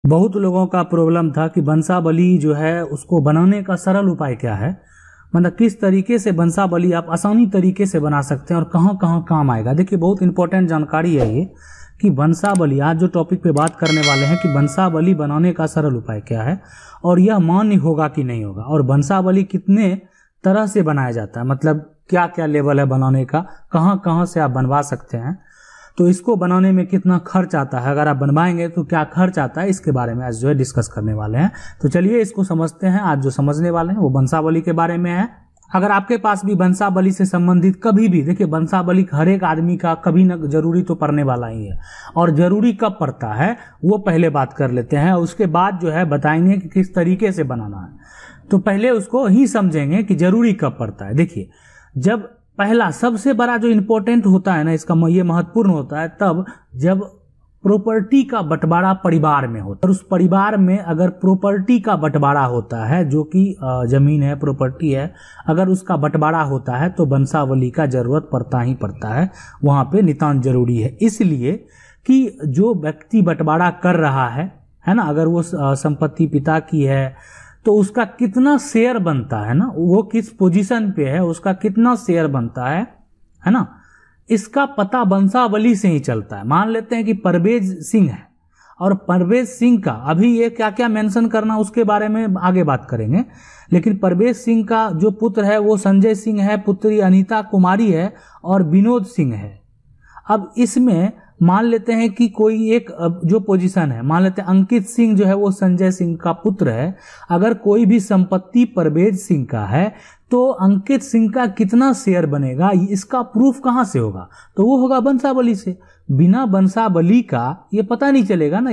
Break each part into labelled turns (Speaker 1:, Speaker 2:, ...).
Speaker 1: बहुत लोगों का प्रॉब्लम था कि वंशावली जो है उसको बनाने का सरल उपाय क्या है, मतलब किस तरीके से वंशावली आप आसानी तरीके से बना सकते हैं और कहाँ कहाँ काम आएगा। देखिए बहुत इंपॉर्टेंट जानकारी है ये कि वंशावली, आज जो टॉपिक पे बात करने वाले हैं कि वंशावली बनाने का सरल उपाय क्या है और यह मान्य होगा कि नहीं होगा, और वंशावली कितने तरह से बनाया जाता है, मतलब क्या क्या लेवल है बनाने का, कहाँ कहाँ से आप बनवा सकते हैं, तो इसको बनाने में कितना खर्च आता है, अगर आप बनवाएंगे तो क्या खर्च आता है, इसके बारे में आज जो है डिस्कस करने वाले हैं। तो चलिए इसको समझते हैं। आज जो समझने वाले हैं वो वंशावली के बारे में है। अगर आपके पास भी वंशावली से संबंधित कभी भी, देखिए वंशावली हर एक आदमी का कभी न जरूरी तो पड़ने वाला ही है, और जरूरी कब पड़ता है वो पहले बात कर लेते हैं, उसके बाद जो है बताएंगे कि किस तरीके से बनाना है। तो पहले उसको ही समझेंगे कि जरूरी कब पड़ता है। देखिए जब पहला सबसे बड़ा जो इम्पोर्टेंट होता है ना, इसका ये महत्वपूर्ण होता है तब जब प्रॉपर्टी का बंटवारा परिवार में होता है, और उस परिवार में अगर प्रॉपर्टी का बंटवारा होता है, जो कि जमीन है, प्रॉपर्टी है, अगर उसका बंटवारा होता है तो वंशावली का जरूरत पड़ता ही पड़ता है, वहां पे नितांत जरूरी है। इसलिए कि जो व्यक्ति बंटवारा कर रहा है ना, अगर वो संपत्ति पिता की है तो उसका कितना शेयर बनता है ना, वो किस पोजीशन पे है, उसका कितना शेयर बनता है ना, इसका पता वंशावली से ही चलता है। मान लेते हैं कि परवेज सिंह है, और परवेज सिंह का अभी ये क्या क्या मेंशन करना उसके बारे में आगे बात करेंगे, लेकिन परवेज सिंह का जो पुत्र है वो संजय सिंह है, पुत्री अनीता कुमारी है और विनोद सिंह है। अब इसमें मान लेते हैं कि कोई एक जो पोजीशन है, मान लेते हैं अंकित सिंह जो है वो संजय सिंह का पुत्र है, अगर कोई भी संपत्ति परवेज सिंह का है तो अंकित सिंह का कितना शेयर बनेगा, इसका प्रूफ कहां से होगा, तो वो होगा वंशावली से। बिना वंशावली का ये पता नहीं चलेगा ना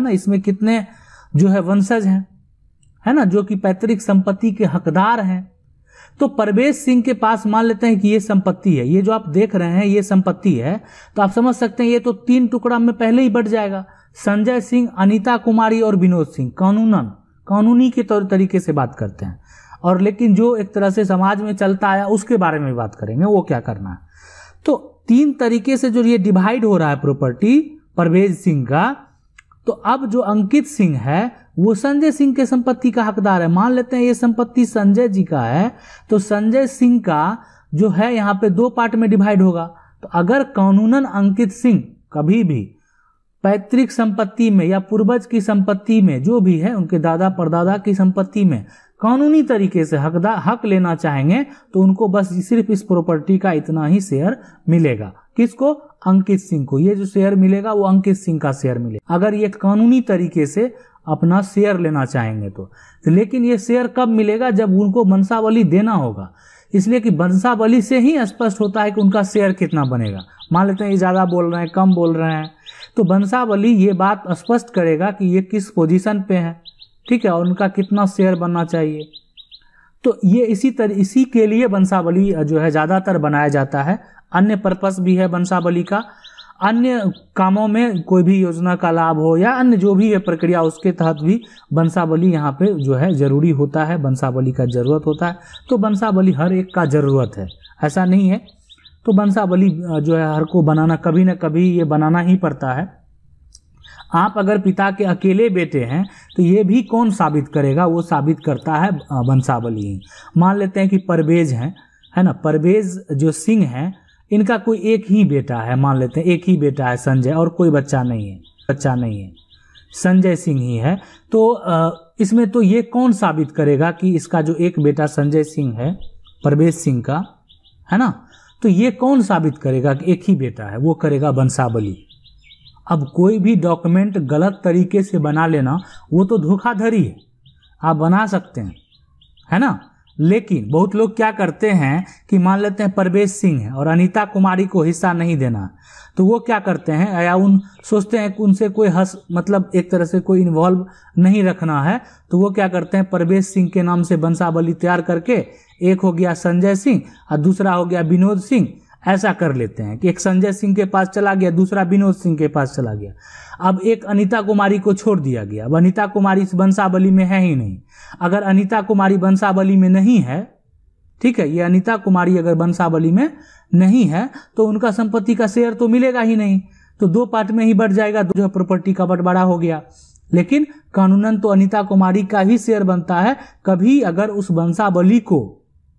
Speaker 1: इसमें कितने जो है वंशज हैं, है ना, जो कि पैतृक संपत्ति के हकदार हैं। तो परवेज सिंह के पास मान लेते हैं कि ये संपत्ति है, ये जो आप देख रहे हैं ये संपत्ति है, तो आप समझ सकते हैं ये तो 3 टुकड़ा में पहले ही बट जाएगा। संजय सिंह, अनीता कुमारी और विनोद सिंह कानूनी के तरीके से बात करते हैं, और लेकिन जो एक तरह से समाज में चलता आया उसके बारे में बात करेंगे, वो क्या करना है। तो 3 तरीके से जो ये डिवाइड हो रहा है प्रॉपर्टी परवेज सिंह का, तो अब जो अंकित सिंह है वो संजय सिंह के संपत्ति का हकदार है। मान लेते हैं ये संपत्ति संजय जी का है, तो संजय सिंह का जो है यहाँ पे 2 पार्ट में डिवाइड होगा। तो अगर कानूनन अंकित सिंह कभी भी पैतृक संपत्ति में या पूर्वज की संपत्ति में, जो भी है उनके दादा परदादा की संपत्ति में कानूनी तरीके से हक लेना चाहेंगे तो उनको बस सिर्फ इस प्रॉपर्टी का इतना ही शेयर मिलेगा। किसको? अंकित सिंह को। ये जो शेयर मिलेगा वो अंकित सिंह का शेयर मिलेगा, अगर ये कानूनी तरीके से अपना शेयर लेना चाहेंगे तो। लेकिन ये शेयर कब मिलेगा? जब उनको वंशावली देना होगा, इसलिए कि वंशावली से ही स्पष्ट होता है कि उनका शेयर कितना बनेगा। मान लेते हैं ये ज्यादा बोल रहे हैं, कम बोल रहे हैं, तो वंशावली ये बात स्पष्ट करेगा कि ये किस पोजीशन पे है, ठीक है, और उनका कितना शेयर बनना चाहिए। तो ये इसी के लिए वंशावली जो है ज्यादातर बनाया जाता है। अन्य पर्पस भी है वंशावली का, अन्य कामों में कोई भी योजना का लाभ हो या अन्य जो भी है प्रक्रिया, उसके तहत भी वंशावली यहाँ पे जो है जरूरी होता है, वंशावली का जरूरत होता है। तो वंशावली हर एक का जरूरत है, ऐसा नहीं है। तो वंशावली जो है हर को बनाना, कभी न कभी ये बनाना ही पड़ता है। आप अगर पिता के अकेले बेटे हैं तो ये भी कौन साबित करेगा? वो साबित करता है वंशावली ही। मान लेते हैं कि परवेज है ना, परवेज जो सिंह है इनका कोई एक ही बेटा है, मान लेते हैं एक ही बेटा है संजय, और कोई बच्चा नहीं है, संजय सिंह ही है। तो इसमें तो ये कौन साबित करेगा कि इसका जो एक बेटा संजय सिंह है परवेज सिंह का, है ना, तो ये कौन साबित करेगा कि एक ही बेटा है? वो करेगा वंशावली। अब कोई भी डॉक्यूमेंट गलत तरीके से बना लेना वो तो धोखाधड़ी है, आप बना सकते हैं, है ना। लेकिन बहुत लोग क्या करते हैं कि मान लेते हैं परवेज सिंह है और अनीता कुमारी को हिस्सा नहीं देना, तो वो क्या करते हैं, या सोचते हैं कि उनसे कोई मतलब एक तरह से कोई इन्वॉल्व नहीं रखना है, तो वो क्या करते हैं परवेज सिंह के नाम से वंशावली तैयार करके, एक हो गया संजय सिंह और दूसरा हो गया विनोद सिंह, ऐसा कर लेते हैं कि एक संजय सिंह के पास चला गया, दूसरा विनोद सिंह के पास चला गया। अब एक अनीता कुमारी को छोड़ दिया गया, अब अनीता कुमारी इस वंशावली में है ही नहीं। अगर अनीता कुमारी वंशावली में नहीं है, ठीक है, ये अनीता कुमारी अगर वंशावली में नहीं है तो उनका संपत्ति का शेयर तो मिलेगा ही नहीं। तो 2 पार्ट में ही बट जाएगा, जो है प्रॉपर्टी का बंटवारा हो गया। लेकिन कानूनन तो अनीता कुमारी का ही शेयर बनता है। कभी अगर उस वंशावली को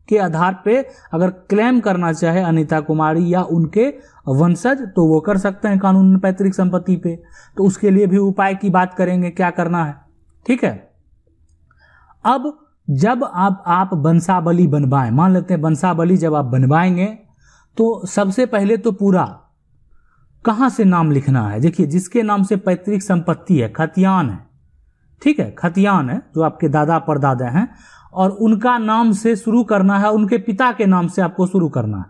Speaker 1: के आधार पे अगर क्लेम करना चाहे अनीता कुमारी या उनके वंशज, तो वो कर सकते हैं कानूनन पैतृक संपत्ति पे। तो उसके लिए भी उपाय की बात करेंगे, क्या करना है, ठीक है। अब जब आप वंशावली बनवाएं, मान लेते हैं वंशावली जब आप बनवाएंगे तो सबसे पहले तो पूरा कहां से नाम लिखना है। देखिए, जिसके नाम से पैतृक संपत्ति है, खतियान है, ठीक है, खतियान है, जो आपके दादा परदादा हैं, और उनका नाम से शुरू करना है, उनके पिता के नाम से आपको शुरू करना है,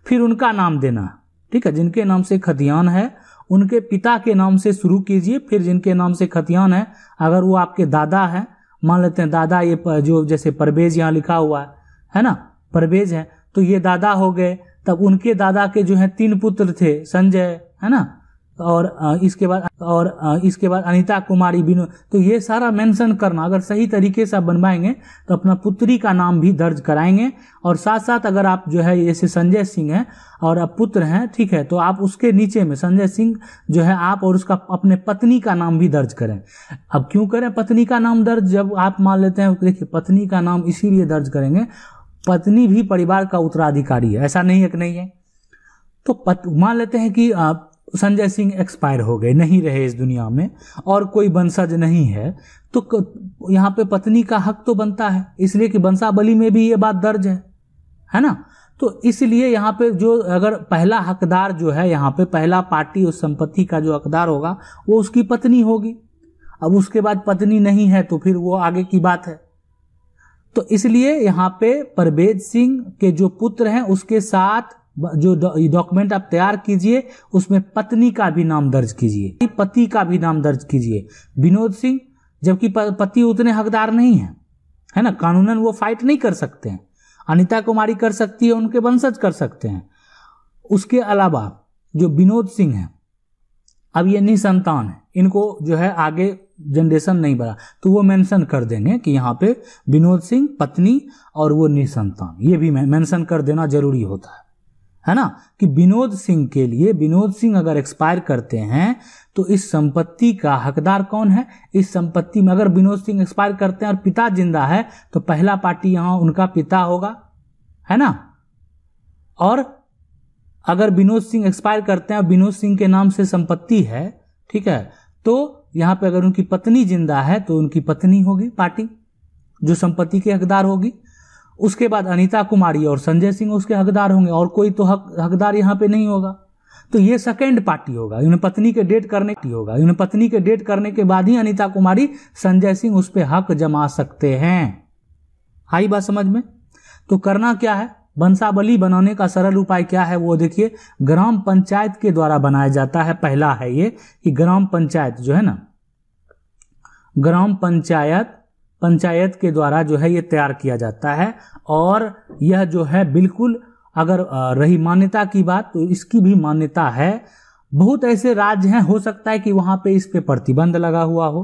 Speaker 1: फिर उनका नाम देना है, ठीक है। जिनके नाम से खतियान है उनके पिता के नाम से शुरू कीजिए, फिर जिनके नाम से खतियान है, अगर वो आपके दादा है, मान लेते हैं दादा, ये जो जैसे परवेज यहाँ लिखा हुआ है ना, परवेज है, तो ये दादा हो गए। तब उनके दादा के जो है 3 पुत्र थे, संजय, है ना, और इसके बाद अनीता कुमारी, विनोद। तो ये सारा मेंशन करना, अगर सही तरीके से आप बनवाएंगे तो अपना पुत्री का नाम भी दर्ज कराएंगे। और साथ साथ अगर आप जो है जैसे संजय सिंह है और आप पुत्र हैं, ठीक है, तो आप उसके नीचे में संजय सिंह जो है आप और उसका अपने पत्नी का नाम भी दर्ज करें। अब क्यों करें पत्नी का नाम दर्ज? जब आप मान लेते हैं, देखिए पत्नी का नाम इसीलिए दर्ज करेंगे, पत्नी भी परिवार का उत्तराधिकारी है, ऐसा नहीं है कि नहीं है। तो मान लेते हैं कि संजय सिंह एक्सपायर हो गए, नहीं रहे इस दुनिया में, और कोई वंशज नहीं है, तो यहाँ पे पत्नी का हक तो बनता है, इसलिए कि वंशावली में भी ये बात दर्ज है ना। तो इसलिए यहाँ पे जो अगर पहला हकदार जो है, यहाँ पे पहला पार्टी उस संपत्ति का जो हकदार होगा वो उसकी पत्नी होगी। अब उसके बाद पत्नी नहीं है तो फिर वो आगे की बात है। तो इसलिए यहाँ पे परवेज सिंह के जो पुत्र हैं उसके साथ जो डॉक्यूमेंट आप तैयार कीजिए उसमें पत्नी का भी नाम दर्ज कीजिए, पति का भी नाम दर्ज कीजिए। विनोद सिंह, जबकि पति उतने हकदार नहीं है, है ना, कानूनन वो फाइट नहीं कर सकते हैं। अनीता कुमारी कर सकती है, उनके वंशज कर सकते हैं। उसके अलावा जो विनोद सिंह है, अब ये निसंतान है, इनको जो है आगे जनरेशन नहीं बढ़ा, तो वो मेंशन कर देंगे कि यहाँ पे विनोद सिंह पत्नी और वो निसंतान, ये भी मेंशन कर देना जरूरी होता है ना, कि विनोद सिंह के लिए, विनोद सिंह अगर एक्सपायर करते हैं तो इस संपत्ति का हकदार कौन है। इस संपत्ति में अगर विनोद सिंह एक्सपायर करते हैं और पिता जिंदा है तो पहला पार्टी यहां उनका पिता होगा, है ना। और अगर विनोद सिंह एक्सपायर करते हैं और विनोद सिंह के नाम से संपत्ति है, ठीक है, तो यहां पे अगर उनकी पत्नी जिंदा है तो उनकी पत्नी होगी पार्टी जो संपत्ति के हकदार होगी। उसके बाद अनीता कुमारी और संजय सिंह उसके हकदार होंगे, और कोई तो हकदार यहाँ पे नहीं होगा, तो ये सेकेंड पार्टी होगा। इन्हें पत्नी के डेट करने के बाद ही अनीता कुमारी संजय सिंह उस पर हक जमा सकते हैं। आई बात समझ में? तो करना क्या है, वंशावली बनाने का सरल उपाय क्या है वो देखिए, ग्राम पंचायत के द्वारा बनाया जाता है। पहला है ये कि ग्राम पंचायत जो है ना, ग्राम पंचायत के द्वारा जो है ये तैयार किया जाता है। और यह जो है बिल्कुल, अगर रही मान्यता की बात तो इसकी भी मान्यता है। बहुत ऐसे राज्य हैं, हो सकता है कि वहां पे इस पे प्रतिबंध लगा हुआ हो,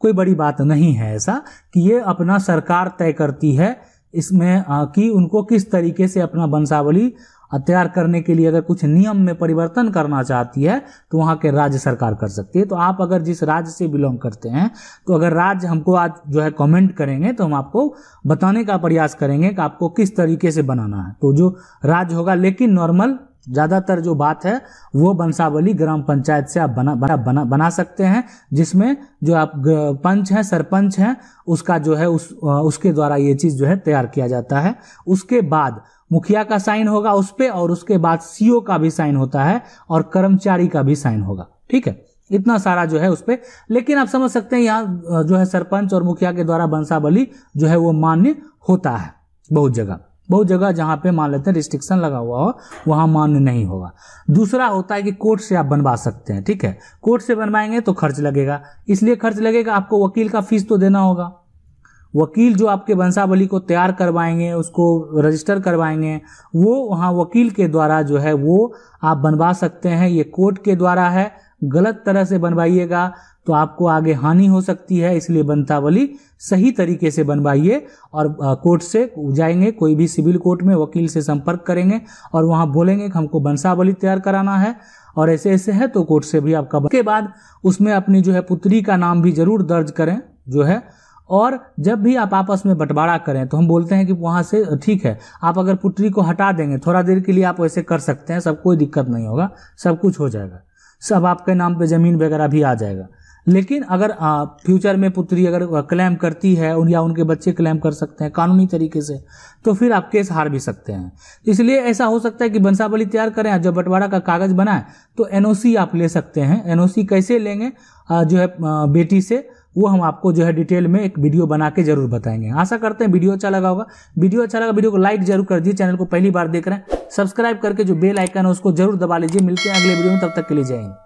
Speaker 1: कोई बड़ी बात नहीं है ऐसा, कि ये अपना सरकार तय करती है इसमें कि उनको किस तरीके से अपना वंशावली तैयार करने के लिए अगर कुछ नियम में परिवर्तन करना चाहती है तो वहाँ के राज्य सरकार कर सकती है। तो आप अगर जिस राज्य से बिलोंग करते हैं, तो अगर राज्य हमको आज जो है कमेंट करेंगे तो हम आपको बताने का प्रयास करेंगे कि आपको किस तरीके से बनाना है, तो जो राज्य होगा। लेकिन नॉर्मल ज़्यादातर जो बात है वो वंशावली ग्राम पंचायत से आप बना सकते हैं, जिसमें जो आप पंच हैं, सरपंच हैं, उसका जो है उसके द्वारा ये चीज़ जो है तैयार किया जाता है। उसके बाद मुखिया का साइन होगा उस पे, और उसके बाद सीओ का भी साइन होता है और कर्मचारी का भी साइन होगा, ठीक है, इतना सारा जो है उस पे। लेकिन आप समझ सकते हैं यहाँ जो है सरपंच और मुखिया के द्वारा वंशावली जो है वो मान्य होता है। बहुत जगह जहाँ पे मान लेते हैं रिस्ट्रिक्शन लगा हुआ हो वहाँ मान्य नहीं होगा। दूसरा होता है कि कोर्ट से आप बनवा सकते हैं, ठीक है। कोर्ट से बनवाएंगे तो खर्च लगेगा, इसलिए खर्च लगेगा, आपको वकील का फीस तो देना होगा। वकील जो आपके वंशावली को तैयार करवाएंगे, उसको रजिस्टर करवाएंगे, वो वहाँ वकील के द्वारा जो है वो आप बनवा सकते हैं। ये कोर्ट के द्वारा है, गलत तरह से बनवाइएगा तो आपको आगे हानि हो सकती है, इसलिए वंशावली सही तरीके से बनवाइए। और कोर्ट से जाएंगे, कोई भी सिविल कोर्ट में वकील से संपर्क करेंगे और वहाँ बोलेंगे कि हमको वंशावली तैयार कराना है, और ऐसे ऐसे है तो कोर्ट से भी आपका के बाद उसमें अपनी जो है पुत्री का नाम भी जरूर दर्ज करें जो है। और जब भी आप आपस में बंटवारा करें तो हम बोलते हैं कि वहां से ठीक है, आप अगर पुत्री को हटा देंगे थोड़ा देर के लिए, आप वैसे कर सकते हैं, सब कोई दिक्कत नहीं होगा, सब कुछ हो जाएगा, सब आपके नाम पे जमीन वगैरह भी आ जाएगा। लेकिन अगर फ्यूचर में पुत्री अगर क्लेम करती है या उनके बच्चे क्लेम कर सकते हैं कानूनी तरीके से, तो फिर आप केस हार भी सकते हैं। इसलिए ऐसा हो सकता है कि वंशावली तैयार करें, जब बंटवारा का कागज बनाए तो एनओसी आप ले सकते हैं। एनओसी कैसे लेंगे जो है बेटी से, वो हम आपको जो है डिटेल में एक वीडियो बना के जरूर बताएंगे। आशा करते हैं वीडियो अच्छा लगा होगा। वीडियो अच्छा लगा वीडियो को लाइक जरूर कर दीजिए। चैनल को पहली बार देख रहे हैं सब्सक्राइब करके जो बेल आइकन है उसको जरूर दबा लीजिए। मिलते हैं अगले वीडियो में, तब तक के लिए जय हिंद।